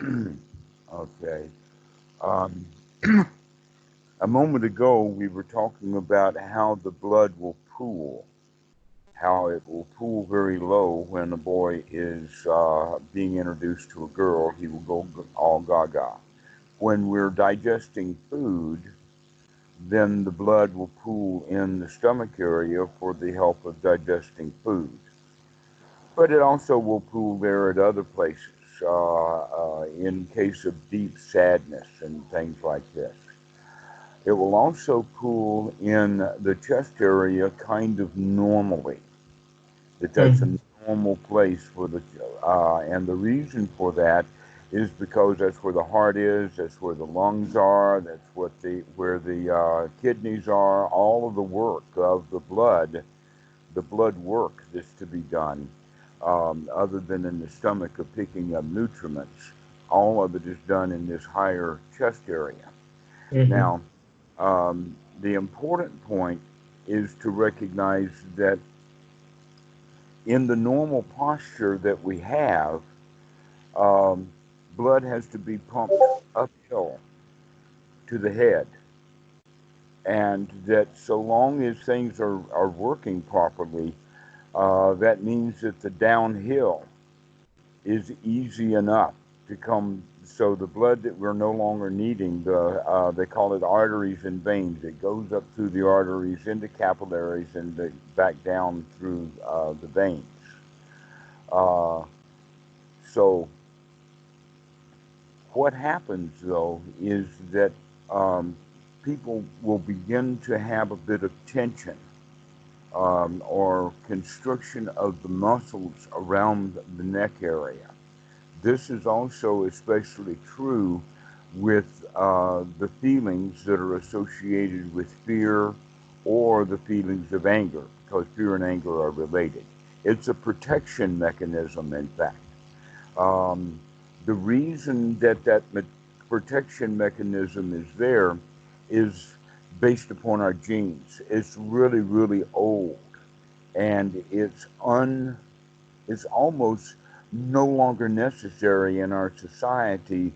Okay. Um, a moment ago, we were talking about how the blood will pool, how it will pool very low when a boy is being introduced to a girl. He will go all gaga. When we're digesting food, then the blood will pool in the stomach area for the help of digesting food. But it also will pool there at other places in case of deep sadness and things like this. It will also pool in the chest area kind of normally. That's a Mhm. normal place for and the reason for that is because that's where the heart is, that's where the lungs are, that's where the kidneys are. All of the work of the blood work that's to be done, other than in the stomach of picking up nutriments. All of it is done in this higher chest area. Mhm. Now, the important point is to recognize that in the normal posture that we have, um, blood has to be pumped uphill to the head. And that so long as things are working properly, that means that the downhill is easy enough to come. So the blood that we're no longer needing, they call it arteries and veins. It goes up through the arteries into capillaries and back down through the veins. Uh, so what happens though is that um, people will begin to have a bit of tension or constriction of the muscles around the neck area. This is also especially true with the feelings that are associated with fear or the feelings of anger, because fear and anger are related. It's a protection mechanism, in fact. Um, the reason that protection mechanism is there is based upon our genes. It's really, really old, and it's almost no longer necessary in our society,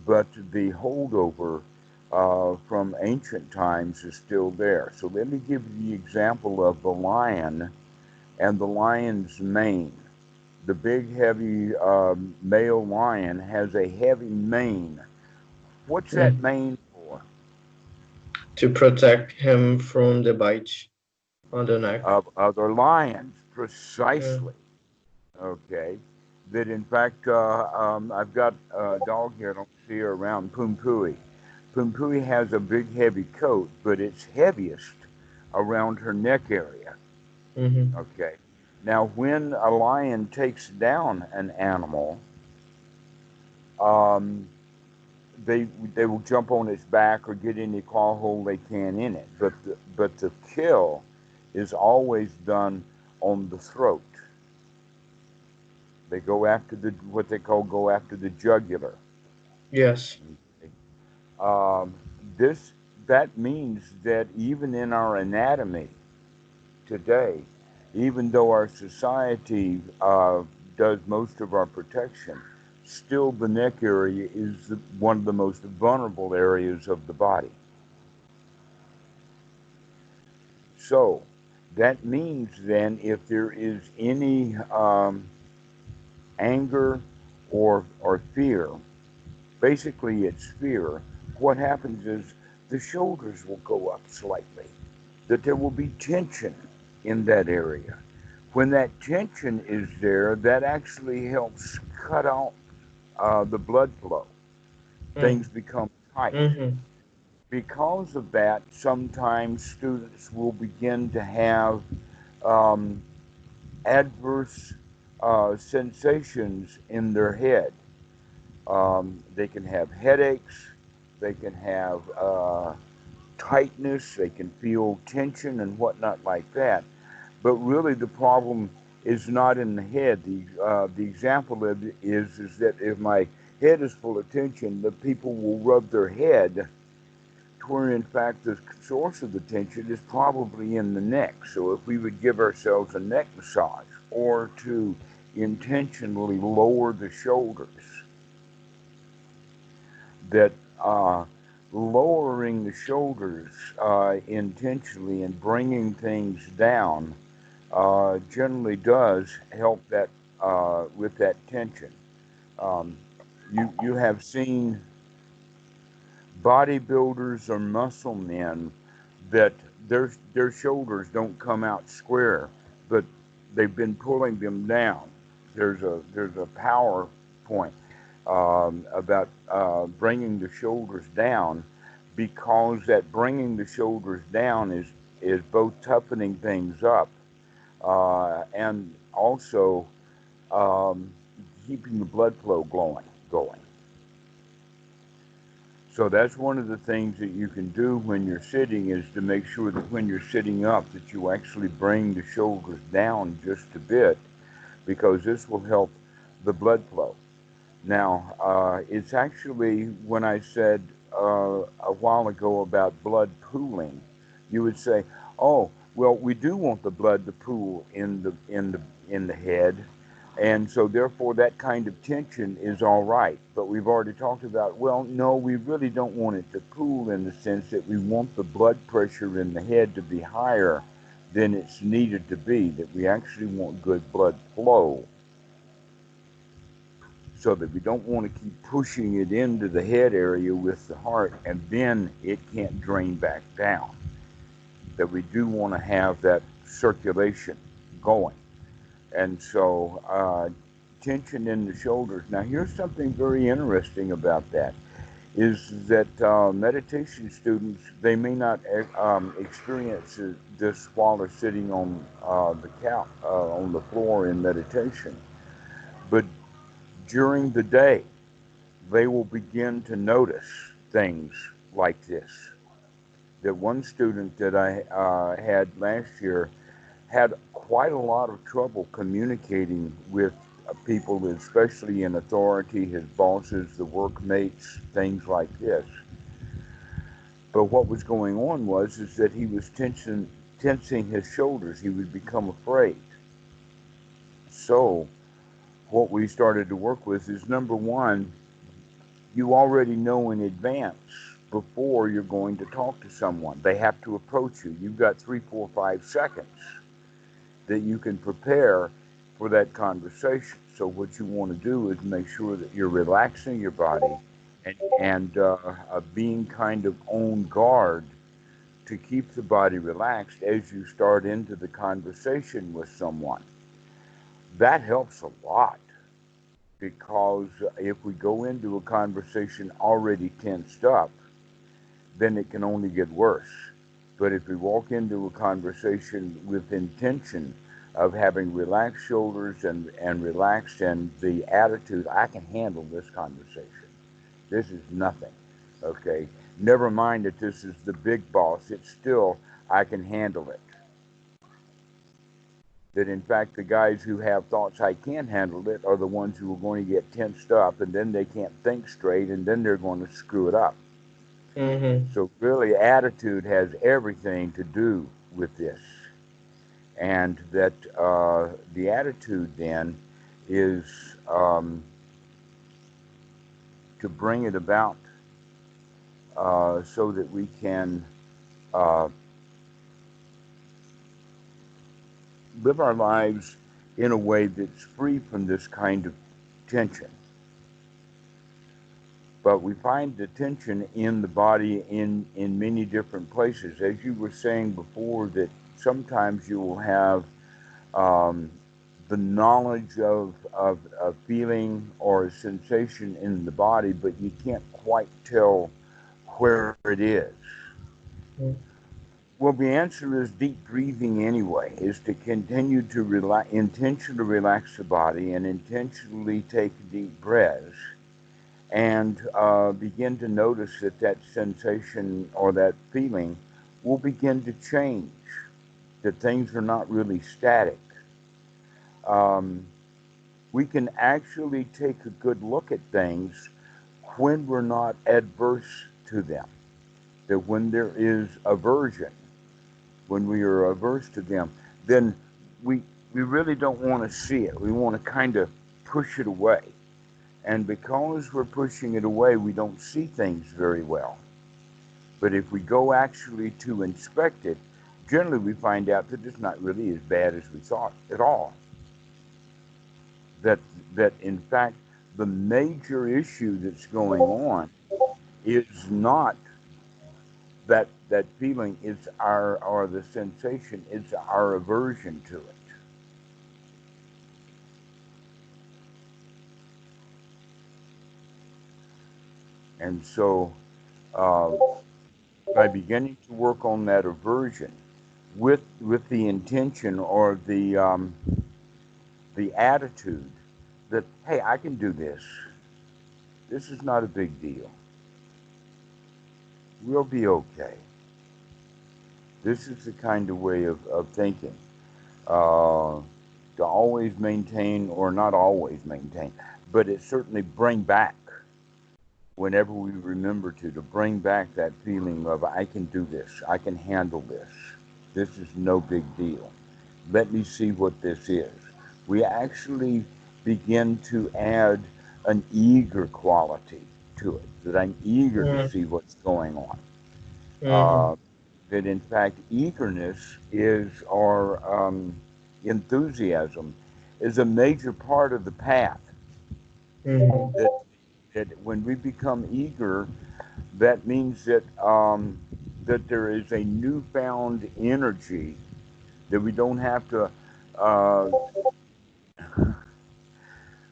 but the holdover from ancient times is still there. So let me give you the example of the lion and the lion's mane. The big, heavy male lion has a heavy mane. What's that Mm. mane for? To protect him from the bite on the neck. Of other lions, Yeah. precisely. Okay. That in fact, I've got a dog here. I don't see her around. Pumpui. Pumpui has a big, heavy coat, but it's heaviest around her neck area. Mhm. Okay. Now, when a lion takes down an animal, um, they will jump on its back or get any claw hole they can in it. But the kill is always done on the throat. They go after the what they call go after the jugular. Yes. Okay. Um, this that means that even in our anatomy today, even though our society does most of our protection, still the neck area is one of the most vulnerable areas of the body. So that means then if there is any anger or fear, basically it's fear, what happens is the shoulders will go up slightly, that there will be tension in that area. When that tension is there, that actually helps cut off the blood flow. Mm. Things become tight. Mhm. Because of that, sometimes students will begin to have um, adverse sensations in their head. They can have headaches, they can have tightness, they can feel tension and whatnot like that. But really, the problem is not in the head. The example of it is that if my head is full of tension, the people will rub their head where in fact the source of the tension is probably in the neck. So if we would give ourselves a neck massage or to intentionally lower the shoulders, that lowering the shoulders intentionally and bringing things down generally does help that with that tension. Um, you have seen bodybuilders or muscle men that their shoulders don't come out square, but they've been pulling them down. There's a power point about bringing the shoulders down, because that bringing the shoulders down is both toughening things up and also um, keeping the blood flow going. So that's one of the things that you can do when you're sitting, is to make sure that when you're sitting up that you actually bring the shoulders down just a bit, because this will help the blood flow. Now, it's actually when I said a while ago about blood pooling, you would say, "Oh, well, we do want the blood to pool in the head, and so therefore that kind of tension is all right." But we've already talked about, well, no, we really don't want it to pool, in the sense that we want the blood pressure in the head to be higher than it's needed to be. That we actually want good blood flow, so that we don't want to keep pushing it into the head area with the heart and then it can't drain back down. That we do want to have that circulation going. And so, tension in the shoulders. Now, here's something very interesting about that, is that meditation students, they may not experience this while they're sitting on the couch, on the floor in meditation, but during the day, they will begin to notice things like this. That one student that I had last year had quite a lot of trouble communicating with people, especially in authority, his bosses, the workmates, things like this. But what was going on was is that he was tensing his shoulders. He would become afraid. So what we started to work with is, number one, you already know in advance, before you're going to talk to someone. They have to approach you. You've got 3, 4, 5 seconds that you can prepare for that conversation. So what you want to do is make sure that you're relaxing your body and being kind of on guard to keep the body relaxed as you start into the conversation with someone. That helps a lot, because if we go into a conversation already tensed up, then it can only get worse. But if we walk into a conversation with intention of having relaxed shoulders and relaxed, and the attitude, I can handle this conversation. This is nothing. Okay. Never mind that this is the big boss. It's still, I can handle it. That in fact, the guys who have thoughts I can't handle it are the ones who are going to get tensed up, and then they can't think straight, and then they're going to screw it up. Mm-hmm. So really, attitude has everything to do with this, and that the attitude then is to bring it about so that we can uh, live our lives in a way that's free from this kind of tension. But we find the tension in the body in many different places. As you were saying before, that sometimes you will have um, the knowledge of a feeling or a sensation in the body, but you can't quite tell where it is. Well, the answer is deep breathing anyway, is to continue to intentionally relax the body and intentionally take deep breaths, and begin to notice that that sensation or that feeling will begin to change, that things are not really static. Um, we can actually take a good look at things when we're not adverse to them. That when there is aversion, when we are averse to them, then we we really don't want to see it. We want to kind of push it away. And because we're pushing it away, we don't see things very well. But if we go actually to inspect it, generally we find out that it's not really as bad as we thought at all. That that in fact the major issue that's going on is not that feeling, it's our or the sensation, it's our aversion to it. And so uh, by beginning to work on that aversion with the intention or the attitude that, hey, I can do this. This is not a big deal. We'll be okay. This is the kind of way of thinking. Uh, to always maintain, or not always maintain, but it certainly bring back, whenever we remember to bring back that feeling of, I can do this, I can handle this. This is no big deal. Let me see what this is. We actually begin to add an eager quality to it, that I'm eager to Mm-hmm. see what's going on. Mm-hmm. Uh, that in fact, eagerness is, or enthusiasm, is a major part of the path. Mm-hmm. That, that when we become eager, that means that there is a newfound energy that we don't have to. Uh,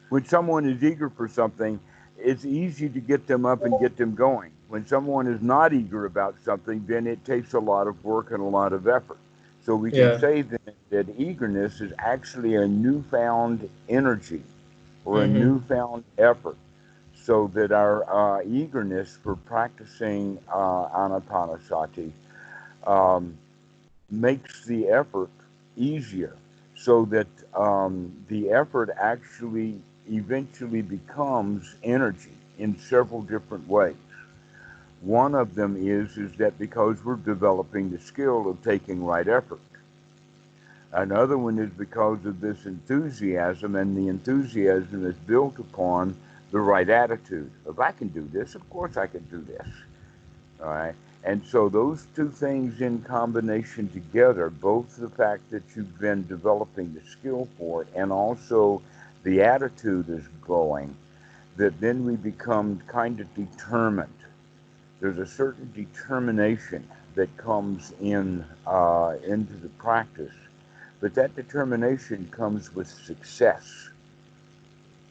when someone is eager for something, it's easy to get them up and get them going. When someone is not eager about something, then it takes a lot of work and a lot of effort. So we can Yeah. say that eagerness is actually a newfound energy or a Mm-hmm. newfound effort. So that our eagerness for practicing anapanasati um, makes the effort easier, so that the effort actually eventually becomes energy in several different ways. One of them is that because we're developing the skill of taking right effort. Another one is because of this enthusiasm, and the enthusiasm is built upon the right attitude of, I can do this, of course I can do this. All right. And so those two things in combination together, both the fact that you've been developing the skill for it and also the attitude is growing, that then we become kind of determined. There's a certain determination that comes in into the practice, but that determination comes with success,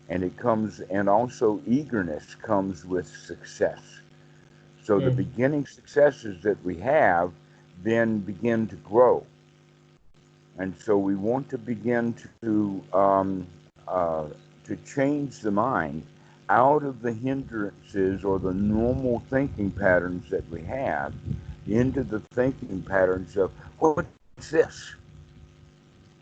and it comes, and also eagerness comes with success. So the Mm-hmm. beginning successes that we have then begin to grow. And so we want to begin to change the mind out of the hindrances or the normal thinking patterns that we have into the thinking patterns of, what's this?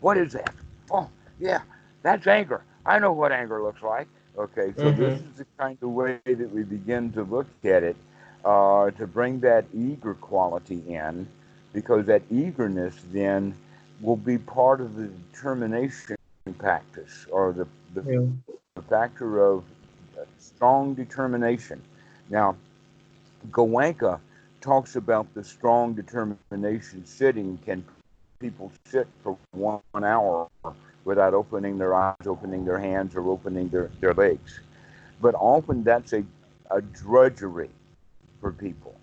What is that? Oh, yeah, that's anger. I know what anger looks like. Okay, so this Mm-hmm. is the kind of way that we begin to look at it, to bring that eager quality in, because that eagerness then will be part of the determination practice, or Yeah. the factor of strong determination. Now, Goenka talks about the strong determination sitting. Can people sit for 1 hour without opening their eyes, opening their hands, or opening their legs? But often that's a drudgery for people,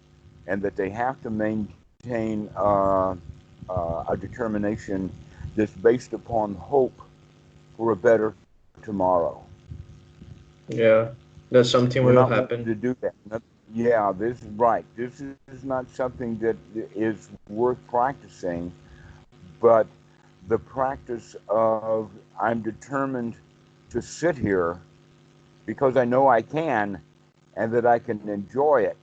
and that they have to maintain a determination that's based upon hope for a better tomorrow. Yeah. That's something We're will not wanting happen. to do that. Yeah, this is right. This is not something that is worth practicing, but the practice of, I'm determined to sit here because I know I can and that I can enjoy it.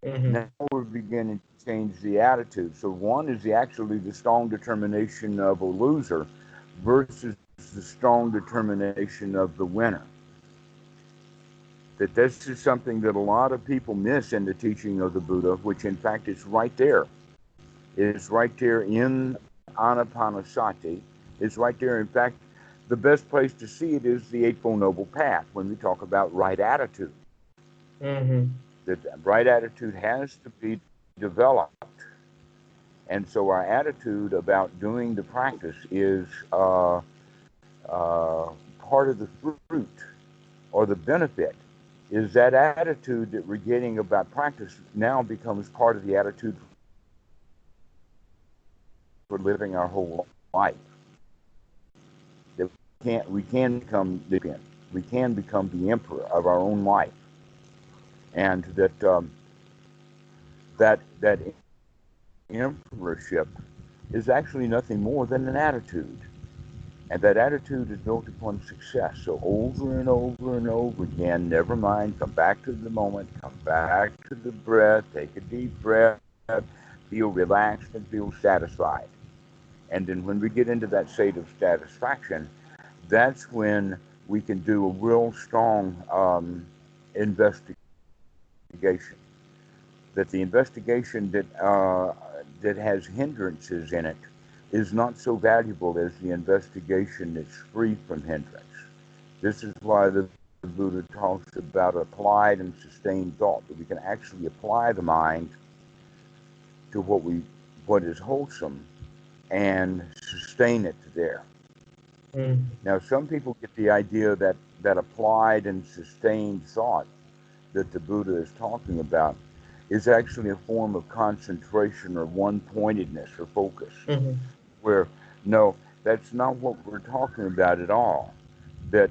Mm-hmm. Now we're beginning to change the attitude. So one is actually the strong determination of a loser versus the strong determination of the winner. That this is something that a lot of people miss in the teaching of the Buddha, which in fact is right there. It's right there in Anapanasati. It's right there. In fact, The best place to see it is the Eightfold Noble Path when we talk about right attitude. Mm-hmm. That right attitude has to be developed. And so our attitude about doing the practice is part of the fruit or the benefit is that attitude that we're getting about practice now becomes part of the attitude for living our whole life. That we can become the emperor of our own life, and that emperorship is actually nothing more than an attitude. And that attitude is built upon success. So over and over and over again, never mind, come back to the moment, come back to the breath, take a deep breath, feel relaxed and feel satisfied. And then when we get into that state of satisfaction, that's when we can do a real strong investigation. That the investigation that has hindrances in it is not so valuable as the investigation that's free from hindrance. This is why the Buddha talks about applied and sustained thought, that we can actually apply the mind to what is wholesome and sustain it there. Mm. Now, some people get the idea that applied and sustained thought that the Buddha is talking about is actually a form of concentration or one-pointedness or focus. Mm-hmm. Where no, that's not what we're talking about at all. That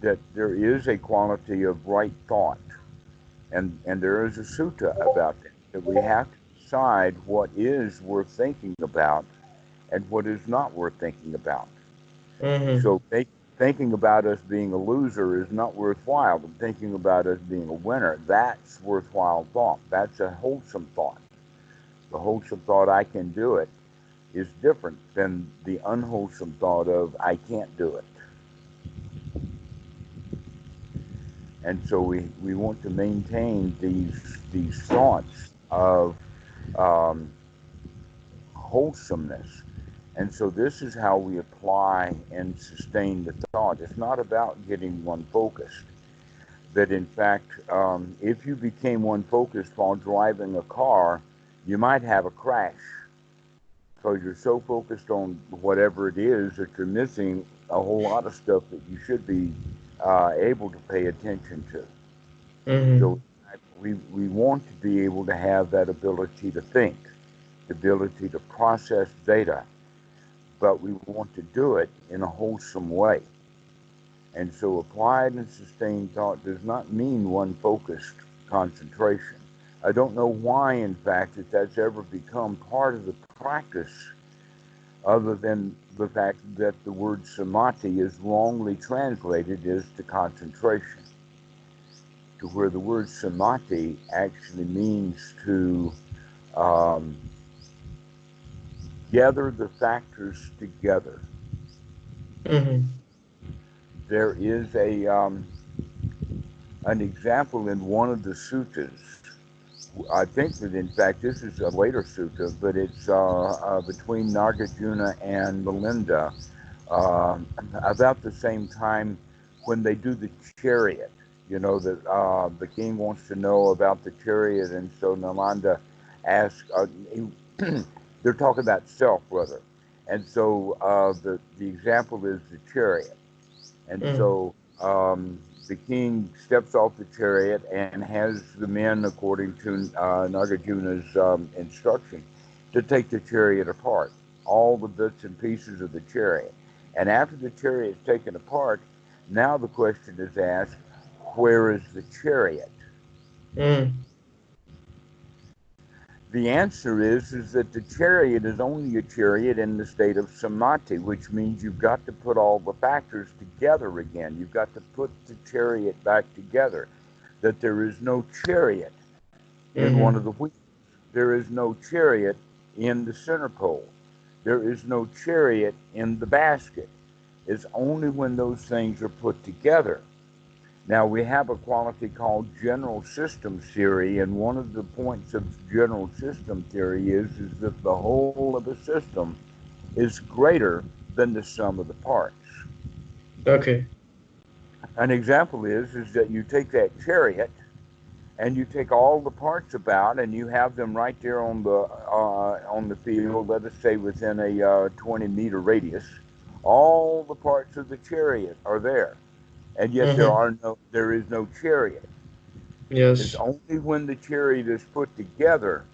that there is a quality of right thought, and there is a sutta about that we have to decide what is worth thinking about and what is not worth thinking about. Mm-hmm. So thinking about us being a loser is not worthwhile, but thinking about us being a winner, that's worthwhile thought. That's a wholesome thought. The wholesome thought, I can do it, is different than the unwholesome thought of I can't do it. And so we want to maintain these thoughts of um, wholesomeness. And so this is how we apply and sustain the thought. It's not about getting one focused. That in fact, if you became one focused while driving a car, you might have a crash because you're so focused on whatever it is that you're missing a whole lot of stuff that you should be able to pay attention to. Mm-hmm. So we want to be able to have that ability to think, the ability to process data, but we want to do it in a wholesome way. And so applied and sustained thought does not mean one focused concentration. I don't know why, in fact, that that's ever become part of the practice, other than the fact that the word samadhi is wrongly translated as to concentration, to where the word samadhi actually means to um, gather the factors together. Mm-hmm. There is an example in one of the suttas. I think that in fact this is a later sutta, but it's between Nagarjuna and Melinda about the same time when they do the chariot. You know that the king wants to know about the chariot, and so Nalanda asks. They're talking about self, brother, and so the example is the chariot. And Mm. so the king steps off the chariot and has the men, according to Nagarjuna's instruction, to take the chariot apart, all the bits and pieces of the chariot. And after the chariot is taken apart, now the question is asked, where is the chariot? Mm. The answer is that the chariot is only a chariot in the state of samadhi, which means you've got to put all the factors together again. You've got to put the chariot back together. That there is no chariot in one Mm-hmm. of the wheels. There is no chariot in the center pole. There is no chariot in the basket. It's only when those things are put together. Now, we have a quality called general system theory, and one of the points of general system theory is that the whole of a system is greater than the sum of the parts. Okay. An example is that you take that chariot and you take all the parts about and you have them right there on the field, let us say within a 20-meter radius. All the parts of the chariot are there, and yet Mm-hmm. there is no chariot. It's Yes. only when the chariot is put together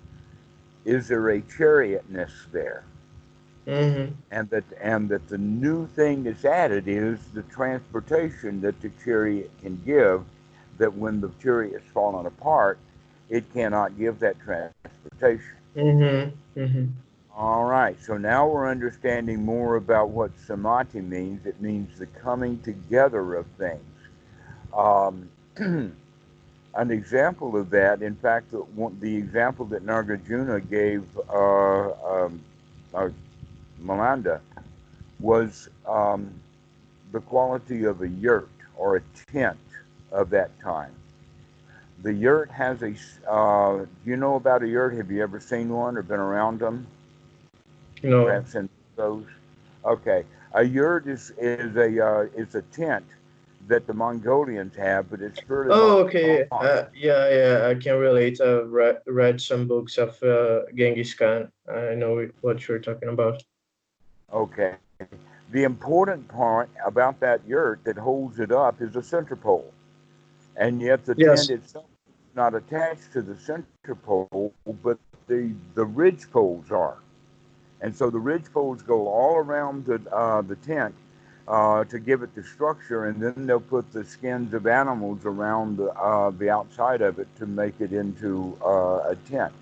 is there a chariotness there, Mm-hmm. and that the new thing that's added is the transportation that the chariot can give. That when the chariot's fallen apart, it cannot give that transportation. Mm-hmm. Mm-hmm. All right, so now we're understanding more about what samadhi means. It means the coming together of things. Um, an example of that, in fact, the example that Nagarjuna gave uh, Malanda was the quality of a yurt or a tent of that time. The yurt has do you know about a yurt? Have you ever seen one or been around them? No. Perhaps in those? Okay. A yurt is a tent that the Mongolians have, but it's fairly Oh, large. okay. Yeah, yeah, I can relate. I've read some books of Genghis Khan. I know what you're talking about. Okay. The important part about that yurt that holds it up is a center pole. And yet the tent Yes. itself is not attached to the center pole, but the ridge poles are. And so the ridge poles go all around the tent to give it the structure, and then they'll put the skins of animals around the outside of it to make it into a tent.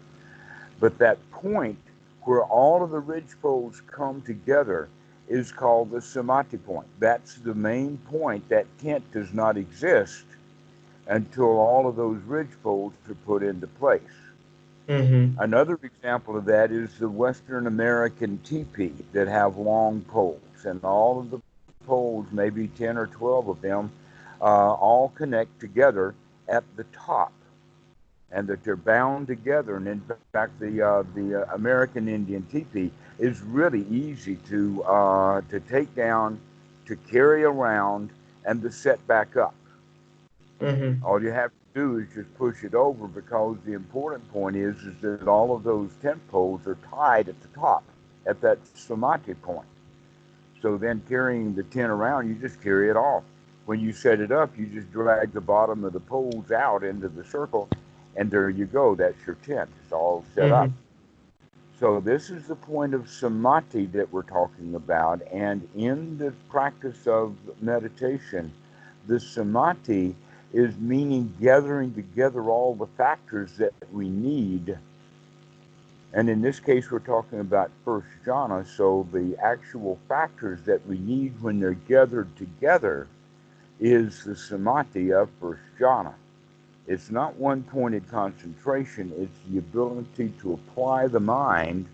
But that point where all of the ridge poles come together is called the samadhi point. That's the main point. That tent does not exist until all of those ridge poles are put into place. Mm-hmm. Another example of that is the Western American teepee that have long poles, and all of the poles, maybe 10 or 12 of them, all connect together at the top, and that they're bound together. And in fact, the American Indian teepee is really easy to take down, to carry around, and to set back up. Mm-hmm. All you have to do is just push it over, because the important point is that all of those tent poles are tied at the top, at that samadhi point. So then carrying the tent around, you just carry it off. When you set it up, you just drag the bottom of the poles out into the circle, and there you go. That's your tent. It's all set up. Mm-hmm. So this is the point of samadhi that we're talking about. And in the practice of meditation, the samadhi is meaning gathering together all the factors that we need. And in this case, we're talking about first jhana. So the actual factors that we need when they're gathered together is the samadhi of first jhana. It's not one pointed concentration, it's the ability to apply the mind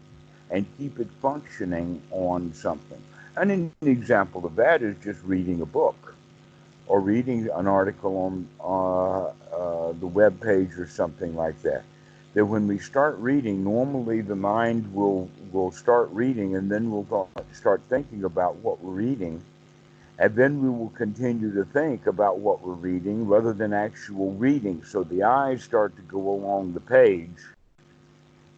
and keep it functioning on something. And an example of that is just reading a book or reading an article on the web page or something like that. That when we start reading, normally the mind will start reading, and then we'll start thinking about what we're reading, and then we will continue to think about what we're reading rather than actual reading. So the eyes start to go along the page,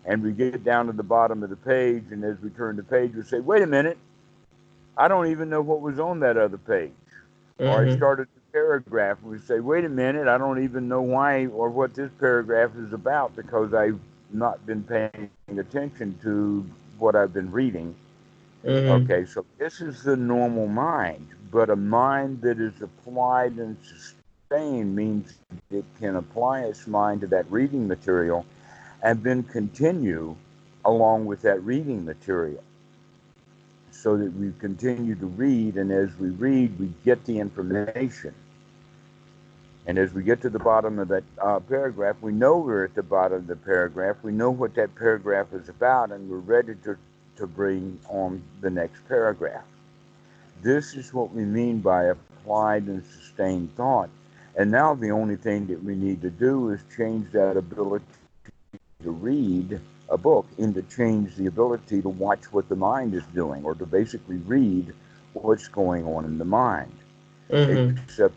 and we get down to the bottom of the page, and as we turn the page, we say, wait a minute, I don't even know what was on that other page. Or I Mm-hmm. started a paragraph, and we say, wait a minute, I don't even know why or what this paragraph is about, because I've not been paying attention to what I've been reading. Mm-hmm. Okay, so this is the normal mind, but a mind that is applied and sustained means it can apply its mind to that reading material and then continue along with that reading material, so that we continue to read, and as we read, we get the information. And as we get to the bottom of that paragraph, we know we're at the bottom of the paragraph. We know what that paragraph is about, and we're ready to bring on the next paragraph. This is what we mean by applied and sustained thought. And now the only thing that we need to do is change that ability to read a book into change the ability to watch what the mind is doing or to basically read what's going on in the mind. Mm-hmm. Except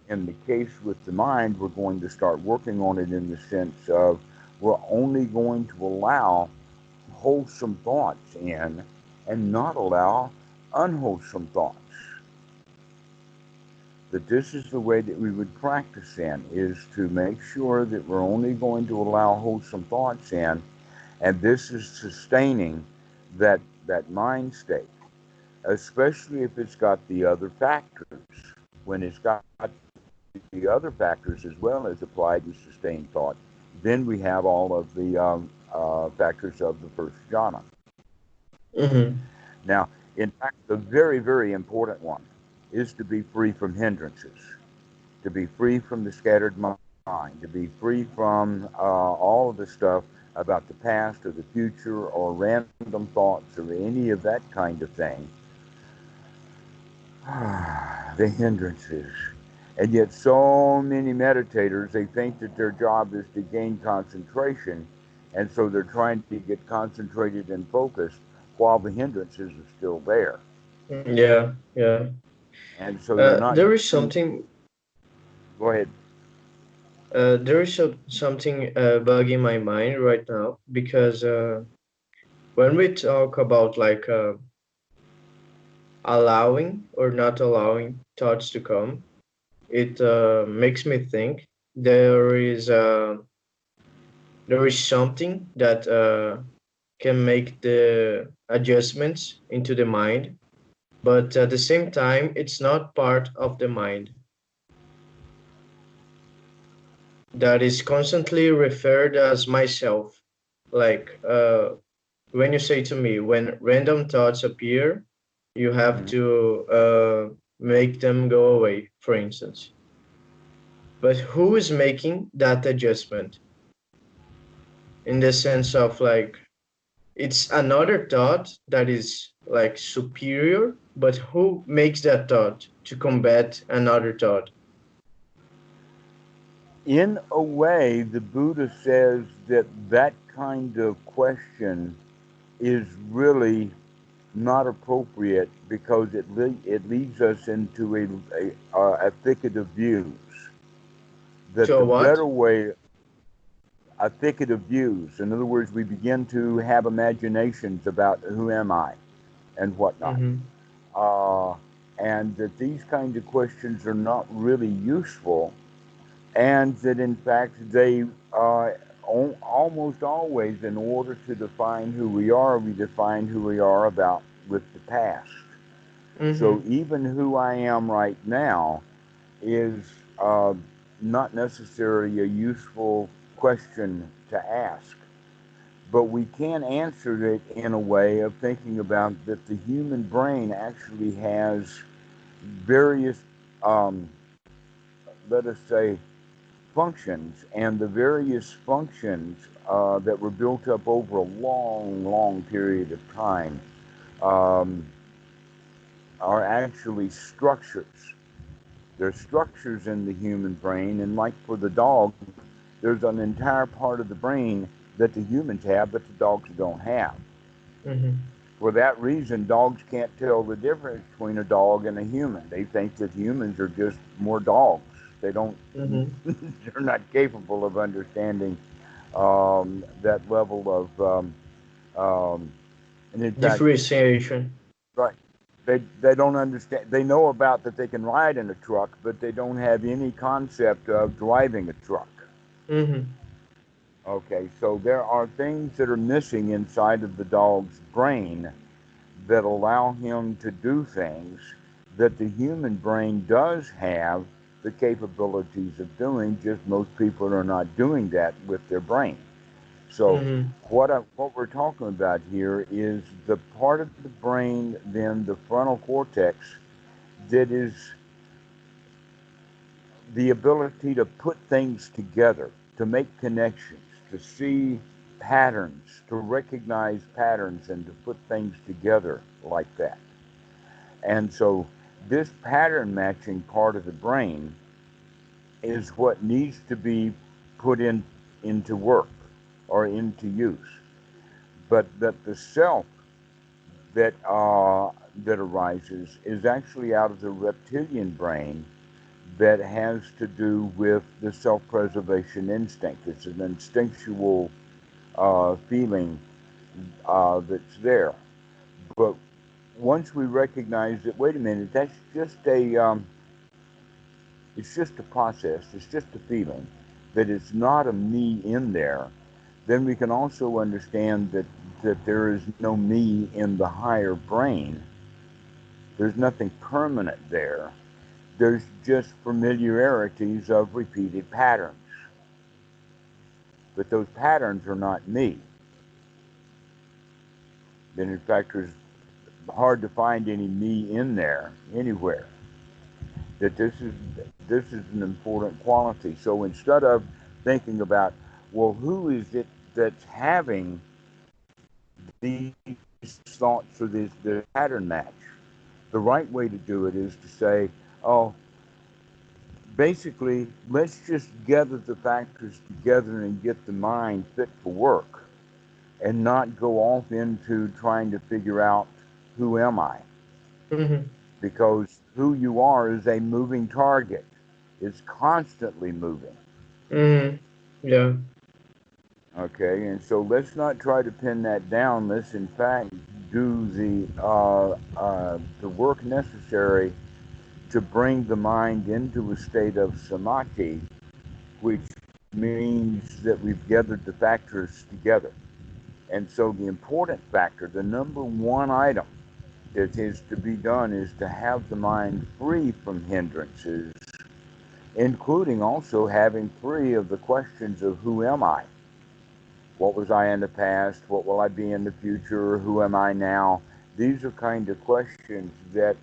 in the case with the mind, we're going to start working on it in the sense of we're only going to allow wholesome thoughts in and not allow unwholesome thoughts. That this is the way that we would practice in, is to make sure that we're only going to allow wholesome thoughts in, and this is sustaining that mind state, especially if it's got the other factors. When it's got the other factors as well as applied and sustained thought, then we have all of the factors of the first jhana. Mm-hmm. Now, in fact, the very, very important one is to be free from hindrances, to be free from the scattered mind, to be free from all of the stuff about the past or the future or random thoughts or any of that kind of thing. The hindrances. And yet so many meditators, they think that their job is to gain concentration, and so they're trying to get concentrated and focused while the hindrances are still there. Yeah, yeah. And so they're not There is getting, something. go ahead. There is something bugging my mind right now because when we talk about like allowing or not allowing thoughts to come, it makes me think there is something that can make the adjustments into the mind, but at the same time, it's not part of the mind that is constantly referred as myself. Like when you say to me, when random thoughts appear, you have Mhm. to make them go away, for instance. But who is making that adjustment in the sense of like it's another thought that is like superior, but who makes that thought to combat another thought? In a way, the Buddha says that that kind of question is really not appropriate because it leads us into a thicket of views. That So the what? better way, a thicket of views. In other words, we begin to have imaginations about who am I and whatnot. Mm-hmm. Uh, and that these kinds of questions are not really useful, and that in fact they almost always, in order to define who we define who we are about with the past. So Mm-hmm. even who I am right now is uh, not necessarily a useful question to ask. But we can answer it in a way of thinking about that the human brain actually has various, um, let us say, functions, and the various functions that were built up over a long, long period of time um, are actually structures. There's structures in the human brain, and like for the dog, there's an entire part of the brain that the humans have, but the dogs don't have. Mm-hmm. For that reason, dogs can't tell the difference between a dog and a human. They think that humans are just more dogs. They don't, Mm-hmm. they're not capable of understanding that level of, and in fact, Differentiation. right, they don't understand. They know about that they can ride in a truck, but they don't have any concept of driving a truck. Mm-hmm. Okay, so there are things that are missing inside of the dog's brain that allow him to do things that the human brain does have the capabilities of doing, just most people are not doing that with their brain. So Mm-hmm. what we're talking about here is the part of the brain, then the frontal cortex, that is the ability to put things together, to make connections, to see patterns, to recognize patterns, and to put things together like that. And so this pattern matching part of the brain is what needs to be put into work or into use. but that the self that arises is actually out of the reptilian brain that has to do with the self-preservation instinct. It's an instinctual feeling that's there. But once we recognize that, wait a minute, that's just it's just a process, it's just a feeling, that it's not a me in there, then we can also understand that there is no me in the higher brain. There's nothing permanent there. There's just familiarities of repeated patterns. But those patterns are not me. And in fact, there's hard to find any me in there anywhere. That this is an important quality. So instead of thinking about, well, who is it that's having these thoughts or this pattern match? The right way to do it is to say, oh, basically, let's just gather the factors together and get the mind fit for work and not go off into trying to figure out who am I? Mm-hmm. Because who you are is a moving target. It's constantly moving. Mm-hmm. Yeah. Okay, and so let's not try to pin that down. Let's in fact do the work necessary to bring the mind into a state of samadhi, which means that we've gathered the factors together. And so the important factor, the number one item that is to be done, is to have the mind free from hindrances, including also having free of the questions of who am I? What was I in the past? What will I be in the future? Who am I now? These are kind of questions that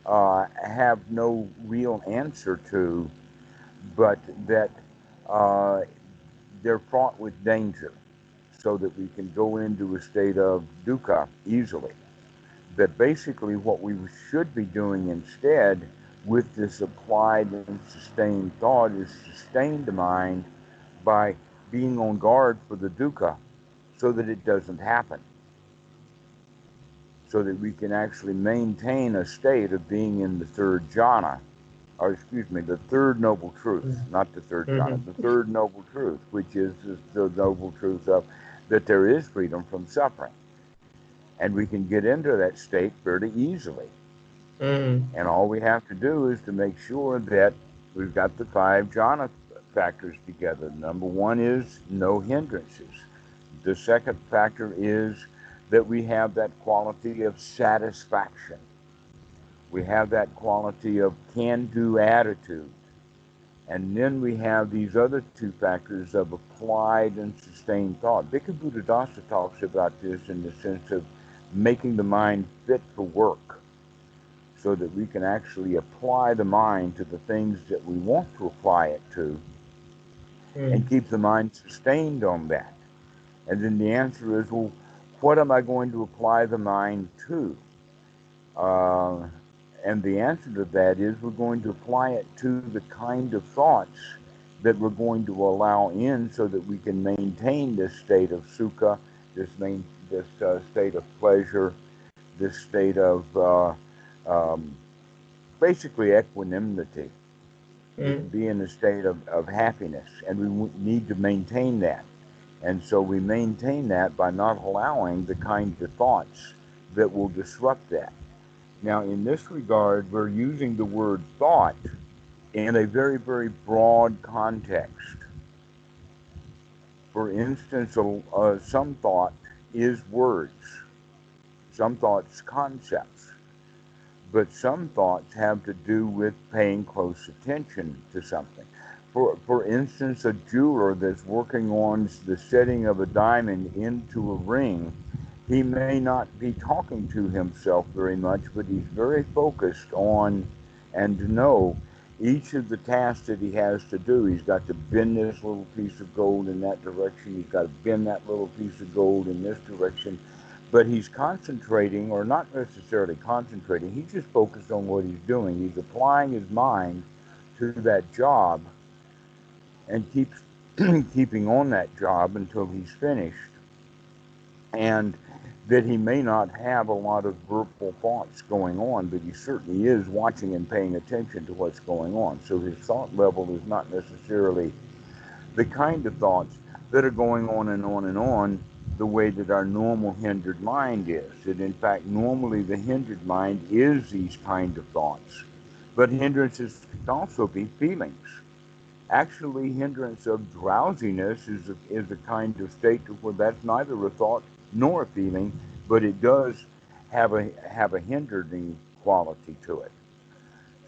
have no real answer to, but that uh, they're fraught with danger, so that we can go into a state of dukkha easily. That basically what we should be doing instead with this applied and sustained thought is sustain the mind by being on guard for the dukkha so that it doesn't happen, so that we can actually maintain a state of being in the third jhana, or excuse me, the third noble truth, not the third jhana, the Mm-hmm. third noble truth, which is the noble truth of that there is freedom from suffering. And we can get into that state fairly easily. Mm-hmm. And all we have to do is to make sure that we've got the five jhana factors together. Number one is no hindrances. The second factor is that we have that quality of satisfaction. We have that quality of can do attitude. And then we have these other two factors of applied and sustained thought. Bhikkhu Buddhadasa talks about this in the sense of making the mind fit for work, so that we can actually apply the mind to the things that we want to apply it to and Mm-hmm. keep the mind sustained on that. And then the answer is, well, what am I going to apply the mind to? Uh, and the answer to that is we're going to apply it to the kind of thoughts that we're going to allow in so that we can maintain this state of sukha, this state of pleasure, this state of um, basically equanimity, to Mm-hmm. be in a state of happiness. And we need to maintain that. And so we maintain that by not allowing the kind of thoughts that will disrupt that. Now, in this regard, we're using the word thought in a very, very broad context. For instance, some thought is words, some thoughts concepts, but some thoughts have to do with paying close attention to something. For instance, a jeweler that's working on the setting of a diamond into a ring, he may not be talking to himself very much, but he's very focused on and to know each of the tasks that he has to do. He's got to bend this little piece of gold in that direction. He's got to bend that little piece of gold in this direction. But he's concentrating, or not necessarily concentrating, he's just focused on what he's doing. He's applying his mind to that job and keeps keeping on that job until he's finished. and that he may not have a lot of verbal thoughts going on, but he certainly is watching and paying attention to what's going on. So his thought level is not necessarily the kind of thoughts that are going on and on and on the way that our normal hindered mind is. That in fact, normally the hindered mind is these kind of thoughts. But hindrances can also be feelings. Actually, hindrance of drowsiness is a kind of state where that's neither a thought nor a feeling, but it does have a hindering quality to it.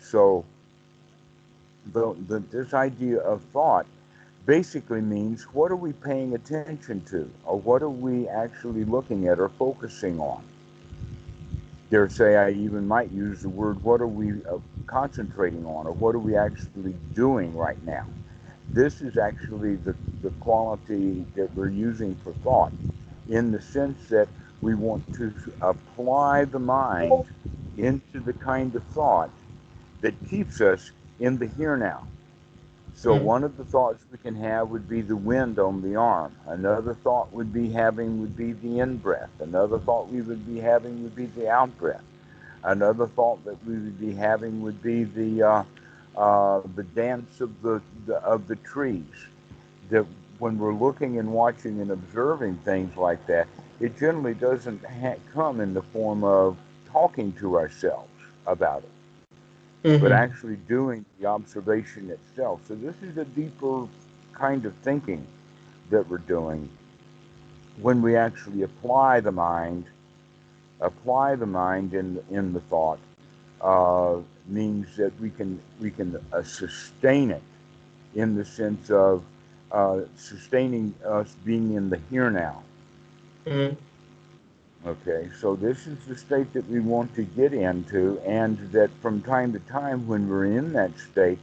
So this idea of thought basically means, what are we paying attention to, or what are we actually looking at or focusing on? Dare say I even might use the word, what are we concentrating on, or what are we actually doing right now? This is actually the quality that we're using for thought, in the sense that we want to apply the mind into the kind of thought that keeps us in the here now. So Mm-hmm. one of the thoughts we can have would be the wind on the arm. Another thought would be the in breath. Another thought we would be having would be the out breath. Another thought that we would be having would be the dance of the trees. That when we're looking and watching and observing things like that, it generally doesn't come in the form of talking to ourselves about it, but Mm-hmm. actually doing the observation itself. So this is a deeper kind of thinking that we're doing when we actually apply the mind in the thought. Means that we can sustain it, in the sense of sustaining us being in the here now. Mm-hmm. Okay, so this is the state that we want to get into, and that from time to time, when we're in that state,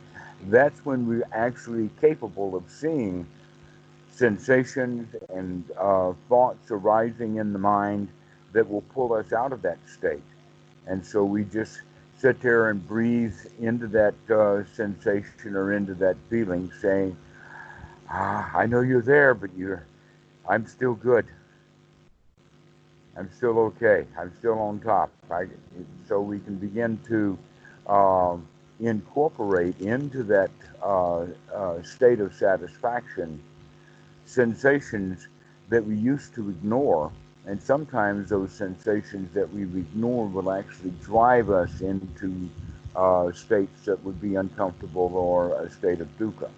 that's when we're actually capable of seeing sensations and thoughts arising in the mind that will pull us out of that state. And so we just sit there and breathe into that sensation or into that feeling, saying, I know you're there, but I'm still good. I'm still okay. I'm still on top. So we can begin to uh, incorporate into that state of satisfaction sensations that we used to ignore. And sometimes those sensations that we ignore will actually drive us into states that would be uncomfortable, or a state of dukkha.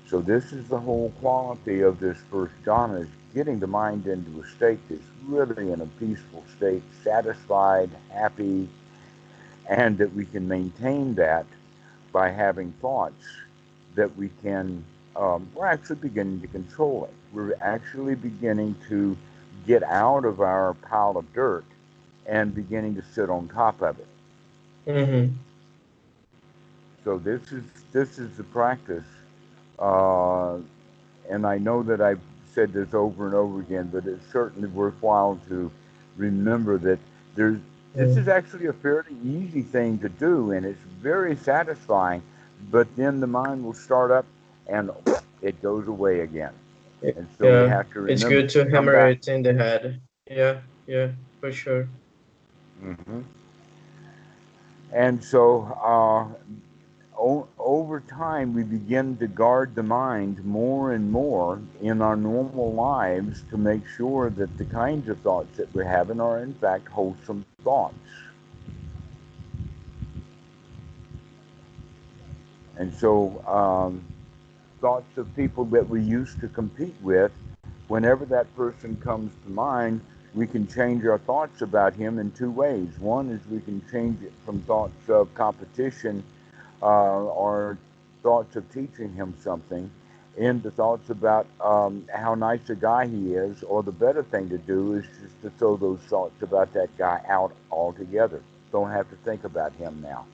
So this is the whole quality of this first jhana, is getting the mind into a state that's really in a peaceful state, satisfied, happy, and that we can maintain that by having thoughts that we're actually beginning to control it. We're actually beginning to get out of our pile of dirt and beginning to sit on top of it. Mm-hmm. So this is the practice. Uh, and I know that I've said this over and over again, but it's certainly worthwhile to remember that there's this is actually a fairly easy thing to do, and it's very satisfying. But then the mind will start up, and it goes away again. And so we Yeah, have to it's remember good to to come hammer back. it in the head. Yeah, yeah, for sure. Hmm. And so over time, we begin to guard the mind more and more in our normal lives, to make sure that the kinds of thoughts that we're having are, in fact, wholesome thoughts. And so, thoughts of people that we used to compete with, whenever that person comes to mind, we can change our thoughts about him in two ways. One is we can change it from thoughts of competition or thoughts of teaching him something, into thoughts about how nice a guy he is, or the better thing to do is just to throw those thoughts about that guy out altogether. Don't have to think about him now.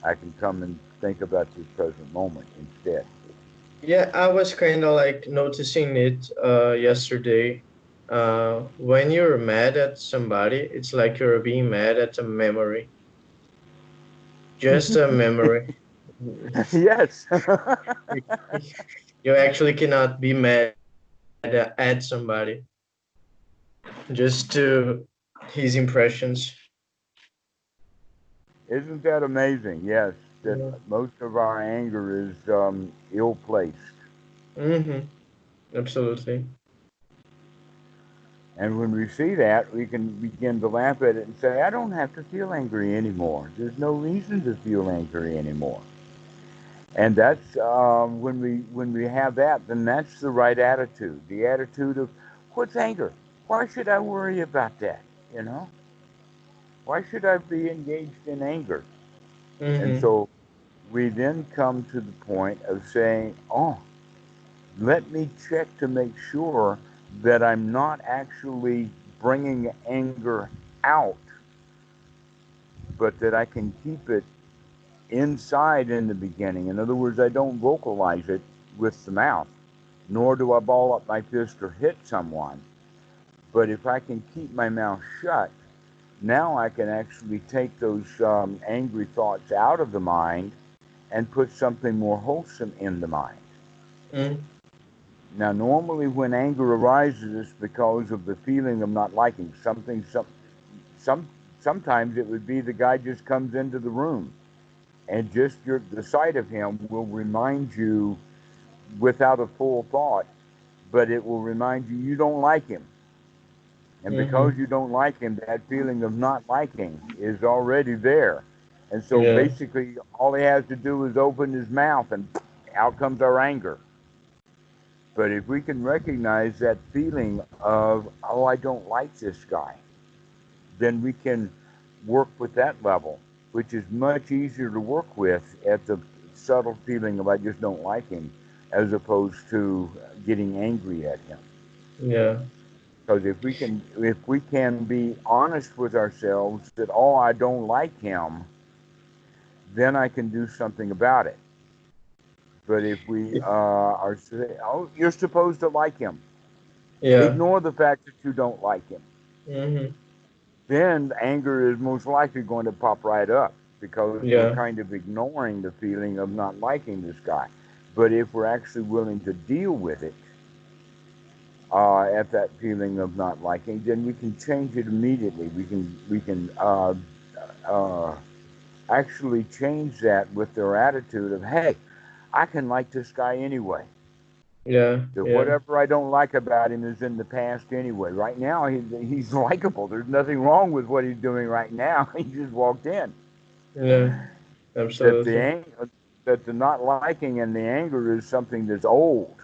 I can come and think about this present moment instead. Yeah, I was kind of like noticing it yesterday. When you're mad at somebody, it's like you're being mad at a memory, just a memory. Yes. You actually cannot be mad at somebody. just to his impressions. Isn't that amazing? Yes, that Yeah. most of our anger is ill placed. Mm-hmm. Absolutely. And when we see that, we can begin to laugh at it and say, I don't have to feel angry anymore. There's no reason to feel angry anymore. And that's when we have that, then that's the right attitude. The attitude of what's anger? Why should I worry about that? You know, why should I be engaged in anger? And Mm-hmm. so we then come to the point of saying, oh, let me check to make sure that I'm not actually bringing anger out, but that I can keep it inside in the beginning. In other words, I don't vocalize it with the mouth, nor do I ball up my fist or hit someone. But if I can keep my mouth shut, now I can actually take those angry thoughts out of the mind and put something more wholesome in the mind. Mm. Now, normally when anger arises, it's because of the feeling of not liking something. Some, sometimes it would be the guy just comes into the room, and just the sight of him will remind you, without a full thought, but it will remind you you don't like him. And because Mm-hmm. you don't like him, that feeling of not liking is already there. And so Yeah. basically, all he has to do is open his mouth, and out comes our anger. But if we can recognize that feeling of, oh, I don't like this guy, then we can work with that level, which is much easier to work with at the subtle feeling of, I just don't like him, as opposed to getting angry at him. Yeah. Because if we can be honest with ourselves that, oh, I don't like him, then I can do something about it. But if we are saying, oh, you're supposed to like him, Yeah. ignore the fact that you don't like him, Mm-hmm. then anger is most likely going to pop right up because we're Yeah. kind of ignoring the feeling of not liking this guy. But if we're actually willing to deal with it at that feeling of not liking, then we can change it immediately. We can actually change that with their attitude of, hey, I can like this guy anyway. Yeah. That Yeah. whatever I don't like about him is in the past anyway. Right now, he's likable. There's nothing wrong with what he's doing right now. He just walked in. Yeah. That the Absolutely. that the not liking and the anger is something that's old,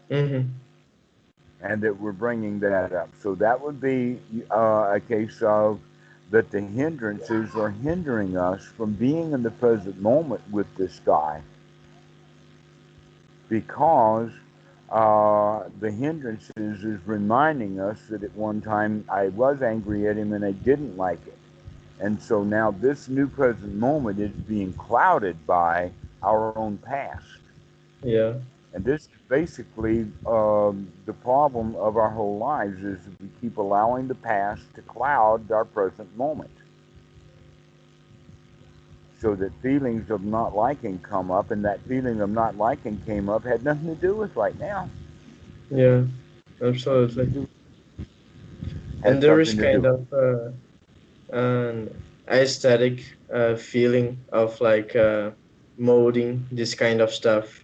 Mm-hmm. and that we're bringing that up. So that would be a case of that the hindrances are hindering us from being in the present moment with this guy because the hindrances is reminding us that at one time I was angry at him and I didn't like it. And so now this new present moment is being clouded by our own past. Yeah. And this is basically the problem of our whole lives is we keep allowing the past to cloud our present moment. So that feelings of not liking come up, and that feeling of not liking came up had nothing to do with right now. Yeah. Nothing to Absolutely. do. And Had there is something to kind do. of an aesthetic feeling of like molding this kind of stuff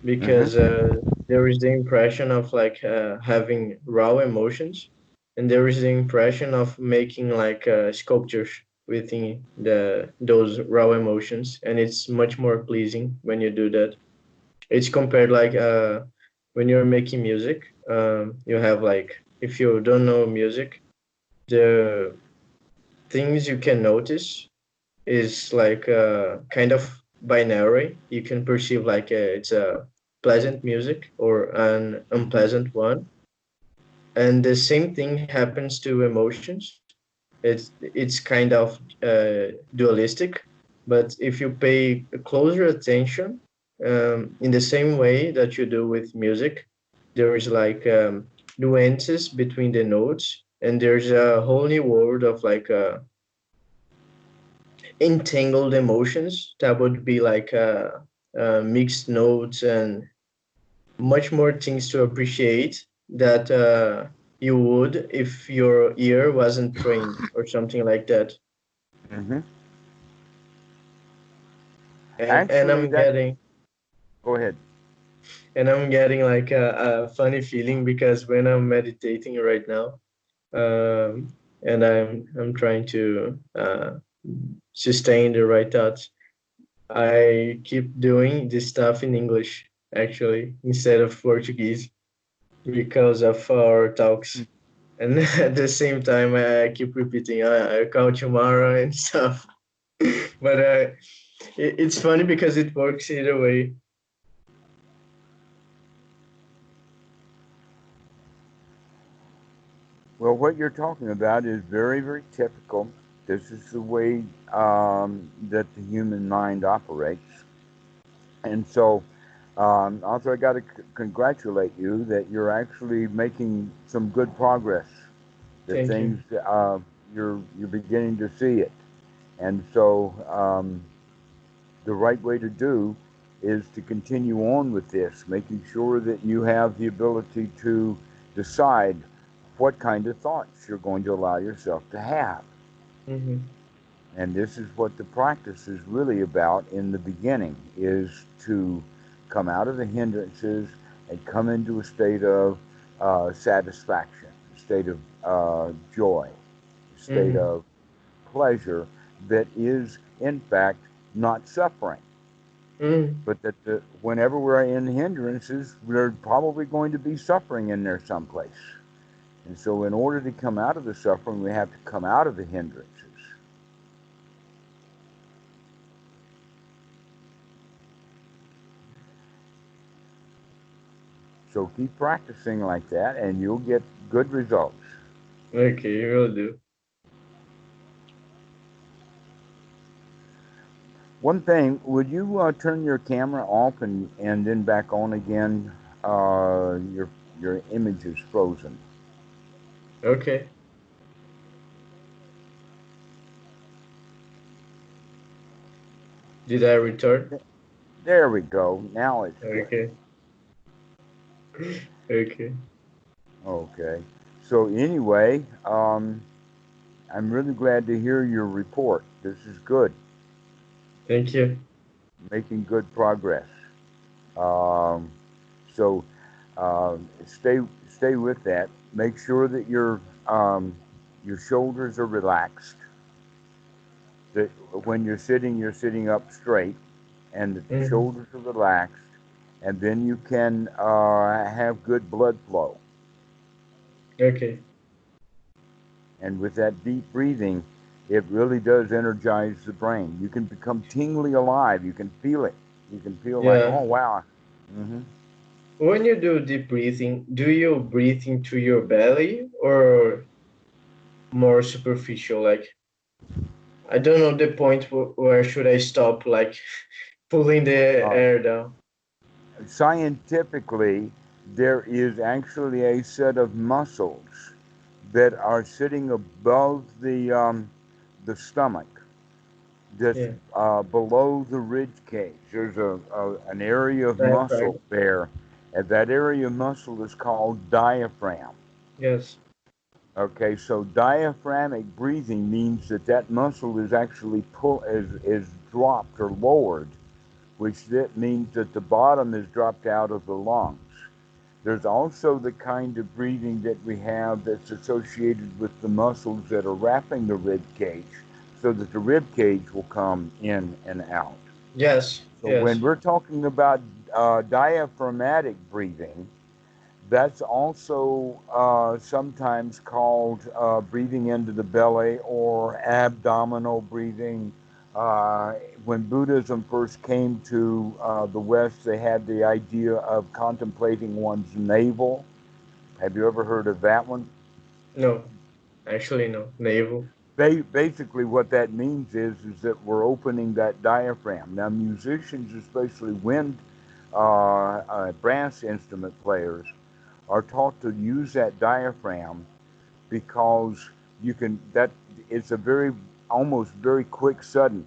because Mm-hmm. there is the impression of like having raw emotions, and there is the impression of making like sculptures within the those raw emotions, and it's much more pleasing when you do that. It's compared like when you're making music, you have like, if you don't know music, the things you can notice is like kind of binary. You can perceive like it's a pleasant music or an Mm-hmm. unpleasant one, and the same thing happens to emotions. It's kind of dualistic, but if you pay closer attention, in the same way that you do with music, there is like nuances between the notes, and there's a whole new world of like entangled emotions that would be like mixed notes and much more things to appreciate that you would if your ear wasn't trained or something like that. Hmm. And Actually, I'm that. getting Go ahead. like a funny feeling because when I'm meditating right now, and I'm trying to sustain the right thoughts, I keep doing this stuff in English actually instead of Portuguese because of our talks. And at the same time, I keep repeating, I'll call tomorrow and stuff. But it's funny because it works either way. Well, what you're talking about is very, very typical. This is the way that the human mind operates. And so, also, I got to congratulate you that you're actually making some good progress. The Thank you. things you're beginning to see it, and so the right way to do is to continue on with this, making sure that you have the ability to decide what kind of thoughts you're going to allow yourself to have. Hmm. And this is what the practice is really about in the beginning, is to come out of the hindrances and come into a state of satisfaction, a state of joy, a state Hmm. of pleasure that is in fact not suffering. Mm. But that whenever we're in hindrances, we're probably going to be suffering in there someplace. And so, in order to come out of the suffering, we have to come out of the hindrances. So, keep practicing like that, and you'll get good results. Okay, will do. One thing, would you turn your camera off and then back on again? Your image is frozen. Okay. Did I return? There we go. Now it's good. Okay. Okay. Okay. So anyway, I'm really glad to hear your report. This is good, Thank you. making good progress. Um, so stay with that. Make sure that your shoulders are relaxed. That when you're sitting up straight, and that the Hmm. shoulders are relaxed, and then you can have good blood flow. Okay. And with that deep breathing, it really does energize the brain. You can become tingly alive. You can feel it. You can feel like, Yeah. oh wow. Hmm. When you do deep breathing, do you breathe into your belly or more superficial? Like, I don't know the point where should I stop, like pulling the Uh, air down. Scientifically, there is actually a set of muscles that are sitting above the stomach, that's Yeah. below the rib cage. There's an area of muscle Diaphragm. there, and that area of muscle is called diaphragm. Yes. Okay, so diaphragmatic breathing means that that muscle is actually is dropped or lowered, which that means that the bottom is dropped out of the lungs. There's also the kind of breathing that we have that's associated with the muscles that are wrapping the rib cage, so that the rib cage will come in and out. Yes. So when Yes. we're talking about diaphragmatic breathing, that's also sometimes called breathing into the belly or abdominal breathing. Uh, when Buddhism first came to the West, they had the idea of contemplating one's navel. Have you ever heard of that one? No. Actually, no. Navel. Basically, what that means is that we're opening that diaphragm. Now, musicians, especially wind brass instrument players, are taught to use that diaphragm because you can that it's a very almost very quick sudden